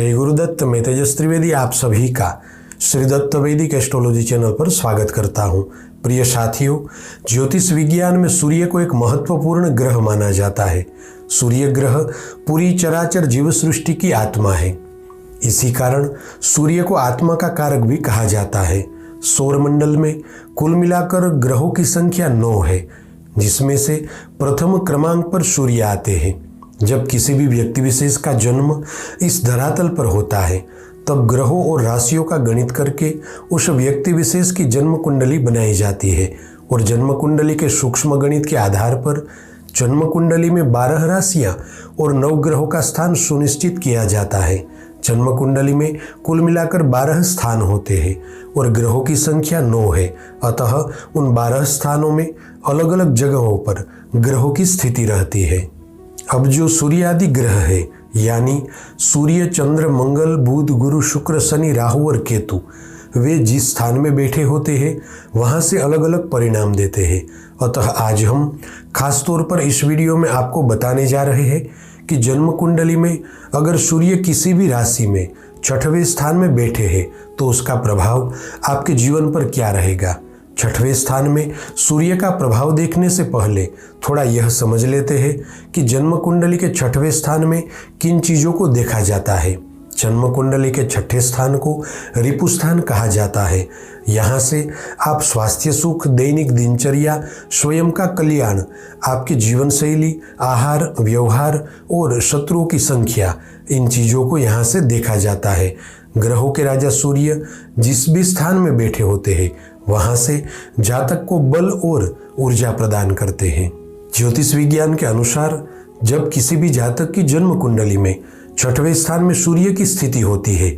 श्री गुरुदत्त, मैं तेजस त्रिवेदी आप सभी का श्री दत्त वैदिक एस्ट्रोलॉजी चैनल पर स्वागत करता हूं। प्रिय साथियों, ज्योतिष विज्ञान में सूर्य को एक महत्वपूर्ण ग्रह माना जाता है। सूर्य ग्रह पूरी चराचर जीव सृष्टि की आत्मा है। इसी कारण सूर्य को आत्मा का कारक भी कहा जाता है। सौरमंडल में कुल मिलाकर ग्रहों की संख्या 9 है, जिसमें से प्रथम क्रमांक पर सूर्य आते हैं। जब किसी भी व्यक्ति विशेष का जन्म इस धरातल पर होता है, तब ग्रहों और राशियों का गणित करके उस व्यक्ति विशेष की जन्म कुंडली बनाई जाती है और जन्म कुंडली के सूक्ष्म गणित के आधार पर जन्म कुंडली में 12 राशियां और 9 ग्रहों का स्थान सुनिश्चित किया जाता है। जन्म कुंडली में कुल मिलाकर 12 स्थान होते हैं और ग्रहों की संख्या 9 है। अतः उन 12 स्थानों में अलग अलग जगहों पर ग्रहों की स्थिति रहती है। अब जो सूर्य आदि ग्रह है, यानी सूर्य, चंद्र, मंगल, बुध, गुरु, शुक्र, शनि, राहु और केतु, वे जिस स्थान में बैठे होते हैं वहां से अलग अलग परिणाम देते हैं। अतः आज हम खास तौर पर इस वीडियो में आपको बताने जा रहे हैं कि जन्म कुंडली में अगर सूर्य किसी भी राशि में 6वें स्थान में बैठे हैं तो उसका प्रभाव आपके जीवन पर क्या रहेगा। 6वें स्थान में सूर्य का प्रभाव देखने से पहले थोड़ा यह समझ लेते हैं कि जन्म कुंडली के 6वें स्थान में किन चीजों को देखा जाता है। जन्म कुंडली के 6ठे स्थान को रिपु स्थान कहा जाता है। यहाँ से आप स्वास्थ्य सुख, दैनिक दिनचर्या, स्वयं का कल्याण, आपकी जीवन शैली, आहार, व्यवहार और शत्रुओं की संख्या, इन चीजों को यहाँ से देखा जाता है। ग्रहों के राजा सूर्य जिस भी स्थान में बैठे होते हैं वहां से जातक को बल और ऊर्जा प्रदान करते हैं। ज्योतिष विज्ञान के अनुसार जब किसी भी जातक की जन्म कुंडली में 6वें स्थान में सूर्य की स्थिति होती है,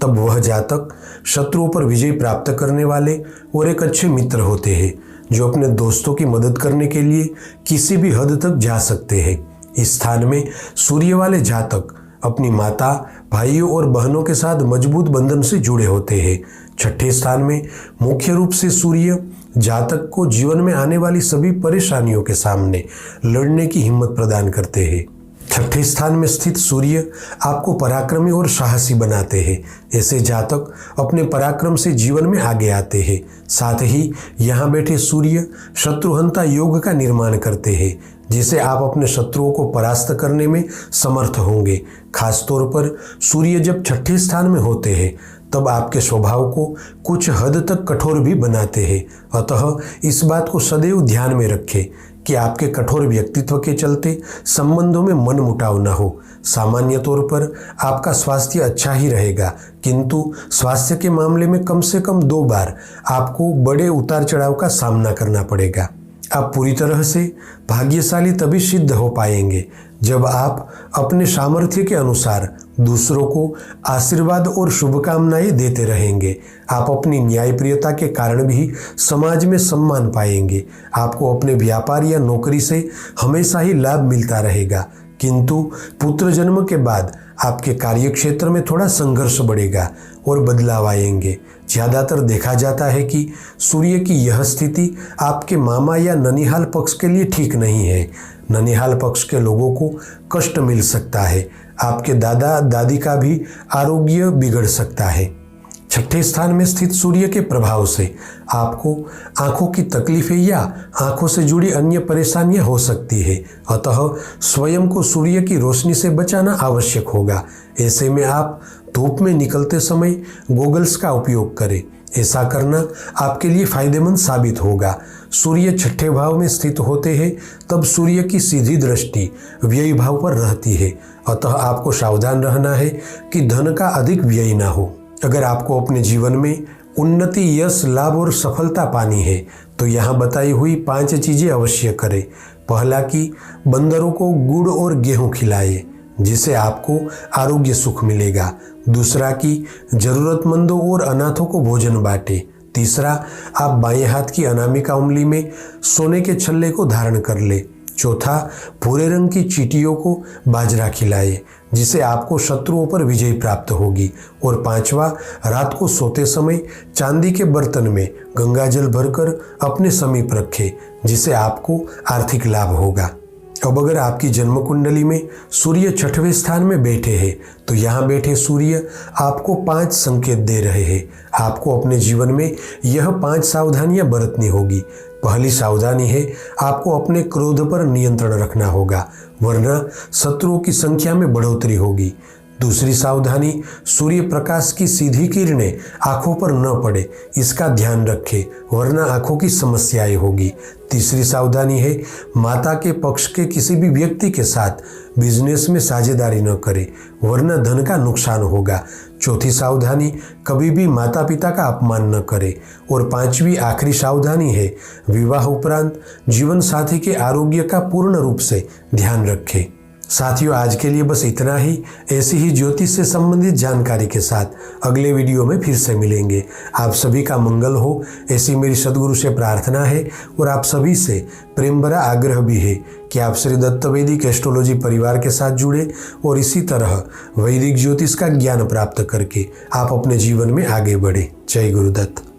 तब वह जातक शत्रुओं पर विजय प्राप्त करने वाले और एक अच्छे मित्र होते हैं, जो अपने दोस्तों की मदद करने के लिए किसी भी हद तक जा सकते हैं। इस स्थान में सूर्य वाले जातक अपनी माता, भाइयों और बहनों के साथ मजबूत बंधन से जुड़े होते हैं। 6ठे स्थान में मुख्य रूप से सूर्य जातक को जीवन में आने वाली सभी परेशानियों के सामने लड़ने की हिम्मत प्रदान करते हैं। 6ठे स्थान में स्थित सूर्य आपको पराक्रमी और साहसी बनाते हैं। ऐसे जातक अपने पराक्रम से जीवन में आगे आते हैं। साथ ही यहाँ बैठे सूर्य शत्रुहंता योग का निर्माण करते हैं, जिसे आप अपने शत्रुओं को परास्त करने में समर्थ होंगे। खास तौर पर सूर्य जब 6ठे स्थान में होते हैं तब आपके स्वभाव को कुछ हद तक कठोर भी बनाते हैं। अतः इस बात को सदैव ध्यान में रखें कि आपके कठोर व्यक्तित्व के चलते संबंधों में मनमुटाव न हो। सामान्य तौर पर आपका स्वास्थ्य अच्छा ही रहेगा, किंतु स्वास्थ्य के मामले में कम से कम 2 बार आपको बड़े उतार चढ़ाव का सामना करना पड़ेगा। आप पूरी तरह से भाग्यशाली तभी सिद्ध हो पाएंगे जब आप अपने सामर्थ्य के अनुसार दूसरों को आशीर्वाद और शुभकामनाएं देते रहेंगे। आप अपनी न्यायप्रियता के कारण भी समाज में सम्मान पाएंगे। आपको अपने व्यापार या नौकरी से हमेशा ही लाभ मिलता रहेगा, किंतु पुत्र जन्म के बाद आपके कार्यक्षेत्र में थोड़ा संघर्ष बढ़ेगा और बदलाव आएंगे। ज़्यादातर देखा जाता है कि सूर्य की यह स्थिति आपके मामा या ननिहाल पक्ष के लिए ठीक नहीं है। ननिहाल पक्ष के लोगों को कष्ट मिल सकता है। आपके दादा दादी का भी आरोग्य बिगड़ सकता है। 6ठे स्थान में स्थित सूर्य के प्रभाव से आपको आंखों की तकलीफें या आंखों से जुड़ी अन्य परेशानियां हो सकती है। अतः स्वयं को सूर्य की रोशनी से बचाना आवश्यक होगा। ऐसे में आप धूप में निकलते समय गॉगल्स का उपयोग करें। ऐसा करना आपके लिए फायदेमंद साबित होगा। सूर्य 6ठे भाव में स्थित होते हैं तब सूर्य की सीधी दृष्टि व्यय भाव पर रहती है। अतः आपको सावधान रहना है कि धन का अधिक व्यय ना हो। अगर आपको अपने जीवन में उन्नति, यश, लाभ और सफलता पानी है तो यहाँ बताई हुई 5 चीजें अवश्य करें। पहला कि बंदरों को गुड़ और गेहूं खिलाए, जिससे आपको आरोग्य सुख मिलेगा। दूसरा कि जरूरतमंदों और अनाथों को भोजन बांटे। तीसरा, आप बाएं हाथ की अनामिका उंगली में सोने के छल्ले को धारण कर ले। चौथा, भूरे रंग की चींटियों को बाजरा खिलाए, जिसे आपको शत्रुओं पर विजय प्राप्त होगी। और 5वां, रात को सोते समय चांदी के बर्तन में गंगा जल भरकर अपने समीप रखें, जिसे आपको आर्थिक लाभ होगा। अब अगर आपकी जन्म कुंडली में सूर्य 6वें स्थान में बैठे हैं तो यहाँ बैठे सूर्य आपको 5 संकेत दे रहे हैं। आपको अपने जीवन में यह 5 सावधानियां बरतनी होगी। पहली सावधानी है, आपको अपने क्रोध पर नियंत्रण रखना होगा, वरना शत्रुओं की संख्या में बढ़ोतरी होगी। दूसरी सावधानी, सूर्य प्रकाश की सीधी किरणें आंखों पर न पड़े, इसका ध्यान रखें, वरना आंखों की समस्याएं होगी। तीसरी सावधानी है, माता के पक्ष के किसी भी व्यक्ति के साथ बिजनेस में साझेदारी न करें, वरना धन का नुकसान होगा। चौथी सावधानी, कभी भी माता पिता का अपमान न करें। और 5वीं आखिरी सावधानी है, विवाह उपरांत जीवन साथी के आरोग्य का पूर्ण रूप से ध्यान रखें। साथियों, आज के लिए बस इतना ही। ऐसी ही ज्योतिष से संबंधित जानकारी के साथ अगले वीडियो में फिर से मिलेंगे। आप सभी का मंगल हो, ऐसी मेरी सद्गुरु से प्रार्थना है। और आप सभी से प्रेम भरा आग्रह भी है कि आप श्री दत्त वैदिक एस्ट्रोलॉजी परिवार के साथ जुड़े और इसी तरह वैदिक ज्योतिष का ज्ञान प्राप्त करके आप अपने जीवन में आगे बढ़े। जय गुरुदत्त।